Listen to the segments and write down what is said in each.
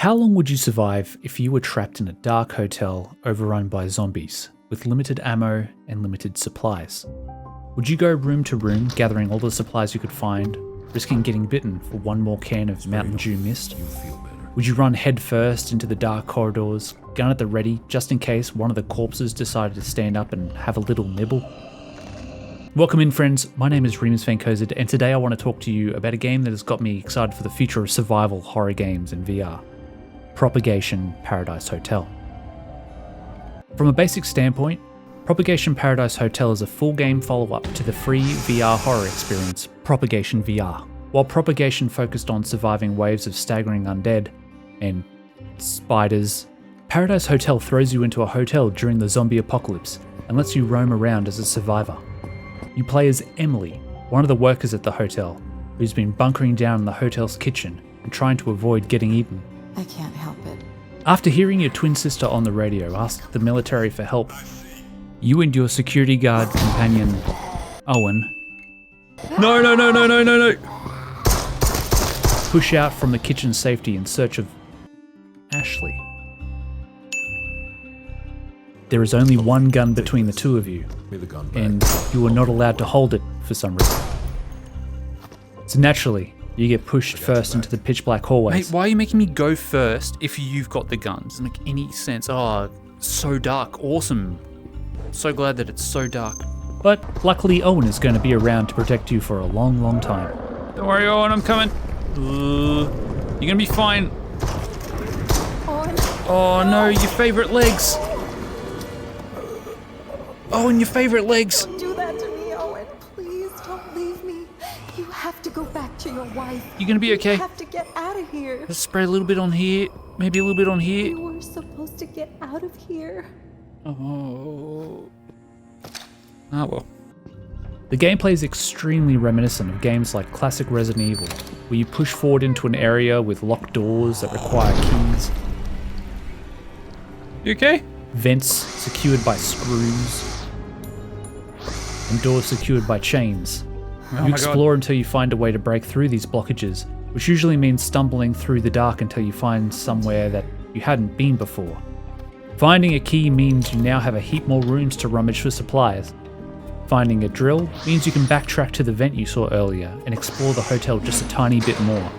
How long would you survive if you were trapped in a dark hotel overrun by zombies with limited ammo and limited supplies? Would you go room to room gathering all the supplies you could find, risking getting bitten for one more can of Mountain Dew Mist? Would you run head first into the dark corridors, gun at the ready just in case one of the corpses decided to stand up and have a little nibble? Welcome in, friends. My name is Remus Van Kozid, and today I want to talk to you about a game that has got me excited for the future of survival horror games in VR. Propagation Paradise Hotel. From a basic standpoint, Propagation Paradise Hotel is a full game follow-up to the free VR horror experience, Propagation VR. While Propagation focused on surviving waves of staggering undead and spiders, Paradise Hotel throws you into a hotel during the zombie apocalypse and lets you roam around as a survivor. You play as Emily, one of the workers at the hotel, who's been bunkering down in the hotel's kitchen and trying to avoid getting eaten. I can't help it. After hearing your twin sister on the radio ask the military for help, you and your security guard companion, Owen, no, push out from the kitchen safety in search of Ashley. There is only one gun between the two of you, and you are not allowed to hold it for some reason. So naturally, you get pushed first into the pitch black hallways. Mate, why are you making me go first if you've got the gun? Doesn't make any sense. Oh, so dark. Awesome. So glad that it's so dark. But luckily Owen is going to be around to protect you for a long, long time. Don't worry, Owen, I'm coming. You're gonna be fine. Oh no, your favorite legs. Owen, your favorite legs. Don't do that to me, Owen. Please don't leave me. You have to go back to your wife. You gonna be okay? You have to get out of here. Let's spray a little bit on here, maybe a little bit on here. You were supposed to get out of here. Oh. Ah, well. The gameplay is extremely reminiscent of games like classic Resident Evil, where you push forward into an area with locked doors that require keys, You okay? vents secured by screws, and doors secured by chains. Oh You my explore until you find a way to break through these blockages, which usually means stumbling through the dark until you find somewhere that you hadn't been before. Finding a key means you now have a heap more rooms to rummage for supplies. Finding a drill means you can backtrack to the vent you saw earlier and explore the hotel just a tiny bit more.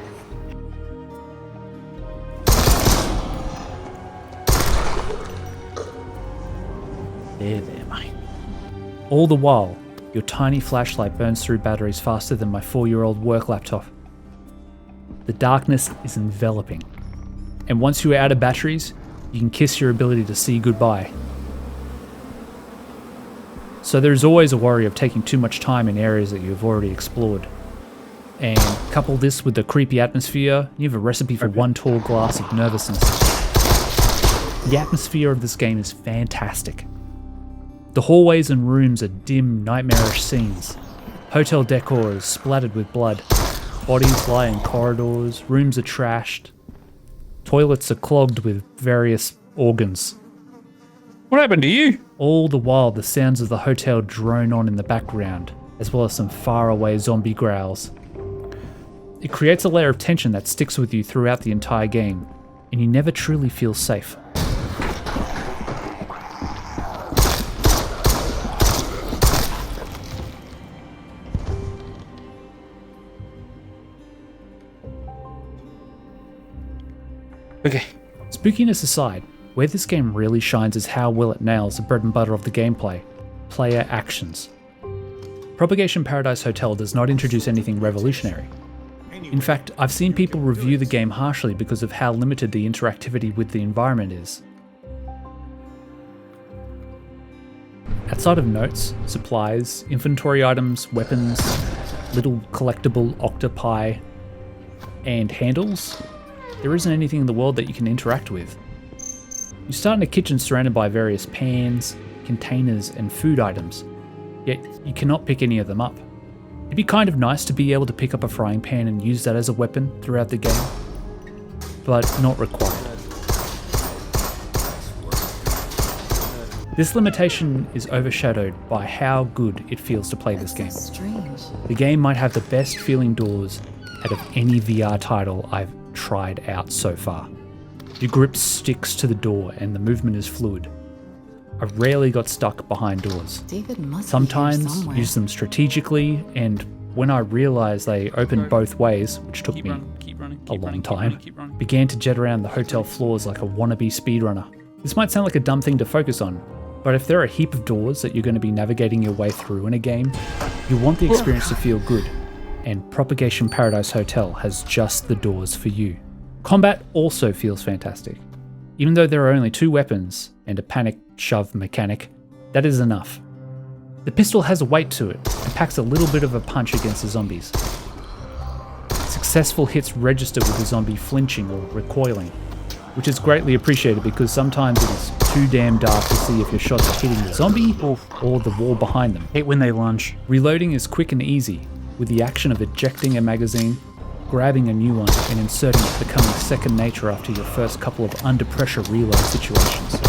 There, mate. All the while, your tiny flashlight burns through batteries faster than my 4-year-old work laptop. The darkness is enveloping, and once you are out of batteries, you can kiss your ability to see goodbye. So there's always a worry of taking too much time in areas that you've already explored. And couple this with the creepy atmosphere, you have a recipe for one tall glass of nervousness. The atmosphere of this game is fantastic. The hallways and rooms are dim, nightmarish scenes. Hotel decor is splattered with blood. Bodies lie in corridors, rooms are trashed. Toilets are clogged with various organs. What happened to you? All the while, the sounds of the hotel drone on in the background, as well as some faraway zombie growls. It creates a layer of tension that sticks with you throughout the entire game, and you never truly feel safe. Okay. Spookiness aside, where this game really shines is how well it nails the bread and butter of the gameplay: player actions. Propagation Paradise Hotel does not introduce anything revolutionary. In fact, I've seen people review the game harshly because of how limited the interactivity with the environment is. Outside of notes, supplies, inventory items, weapons, little collectible octopi, and handles, there isn't anything in the world that you can interact with. You start in a kitchen surrounded by various pans, containers, and food items, yet you cannot pick any of them up. It'd be kind of nice to be able to pick up a frying pan and use that as a weapon throughout the game, but not required. This limitation is overshadowed by how good it feels to play this game. Strange. The game might have the best feeling doors out of any VR title I've tried out so far. Your grip sticks to the door and the movement is fluid. I rarely got stuck behind doors. David must be here Sometimes somewhere. use them strategically, and when I realised they opened both ways, which took Keep me running, keep running, a keep long running, keep time, running, keep running. began to jet around the hotel floors like a wannabe speedrunner. This might sound like a dumb thing to focus on, but if there are a heap of doors that you're going to be navigating your way through in a game, you want the experience to feel good, and Propagation Paradise Hotel has just the doors for you. Combat also feels fantastic. Even though there are only 2 weapons and a panic shove mechanic, that is enough. The pistol has a weight to it and packs a little bit of a punch against the zombies. Successful hits register with the zombie flinching or recoiling, which is greatly appreciated because sometimes it is too damn dark to see if your shots are hitting the zombie or the wall behind them. Hate when they lunge. Reloading is quick and easy, with the action of ejecting a magazine, grabbing a new one, and inserting it becoming second nature after your first couple of under pressure reload situations.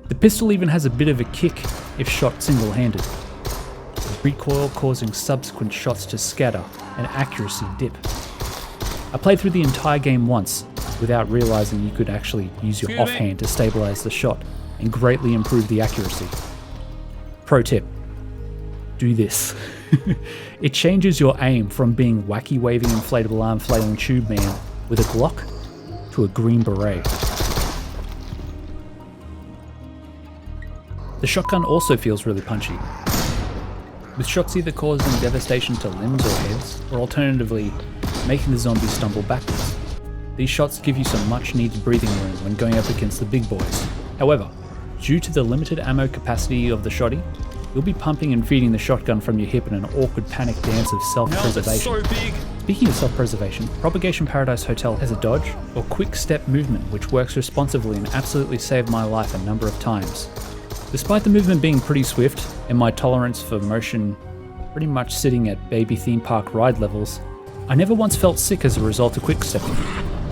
The pistol even has a bit of a kick if shot single-handed, recoil causing subsequent shots to scatter and accuracy dip. I played through the entire game once without realizing you could actually use your Excuse me? offhand to stabilize the shot and greatly improve the accuracy. Pro tip, do this. It changes your aim from being wacky waving inflatable arm flailing tube man with a Glock to a green beret. The shotgun also feels really punchy, with shots either causing devastation to limbs or heads, or alternatively, making the zombie stumble backwards. These shots give you some much needed breathing room when going up against the big boys. However, due to the limited ammo capacity of the shotty, you'll be pumping and feeding the shotgun from your hip in an awkward panic dance of No, that's self-preservation. so big. Speaking of self-preservation, Propagation Paradise Hotel has a dodge or quick step movement which works responsively and absolutely saved my life a number of times. Despite the movement being pretty swift and my tolerance for motion pretty much sitting at baby theme park ride levels, I never once felt sick as a result of quick stepping.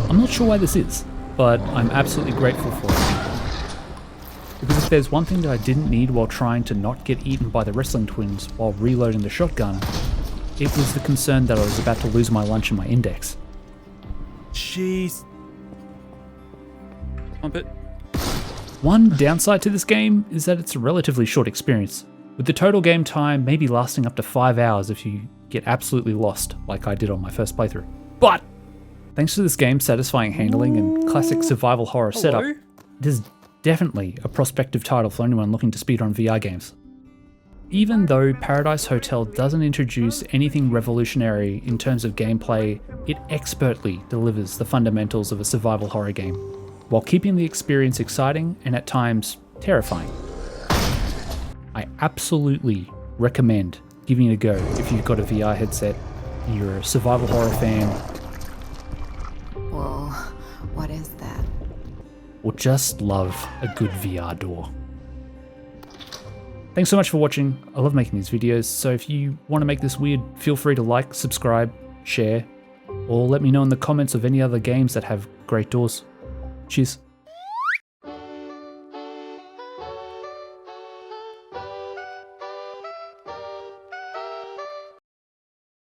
I'm not sure why this is, but I'm absolutely grateful for it. Because if there's one thing that I didn't need while trying to not get eaten by the wrestling twins while reloading the shotgun, it was the concern that I was about to lose my lunch and my index. Jeez. Pump it. One downside to this game is that it's a relatively short experience, with the total game time maybe lasting up to 5 hours if you get absolutely lost like I did on my first playthrough. But thanks to this game's satisfying handling and classic survival horror setup, it is definitely a prospective title for anyone looking to speedrun VR games. Even though Paradise Hotel doesn't introduce anything revolutionary in terms of gameplay, it expertly delivers the fundamentals of a survival horror game, while keeping the experience exciting and at times terrifying. I absolutely recommend giving it a go if you've got a VR headset, you're a survival horror fan, Whoa, what is that? or just love a good VR door. Thanks so much for watching. I love making these videos, so if you want to make this weird, feel free to like, subscribe, share, or let me know in the comments of any other games that have great doors. Cheers.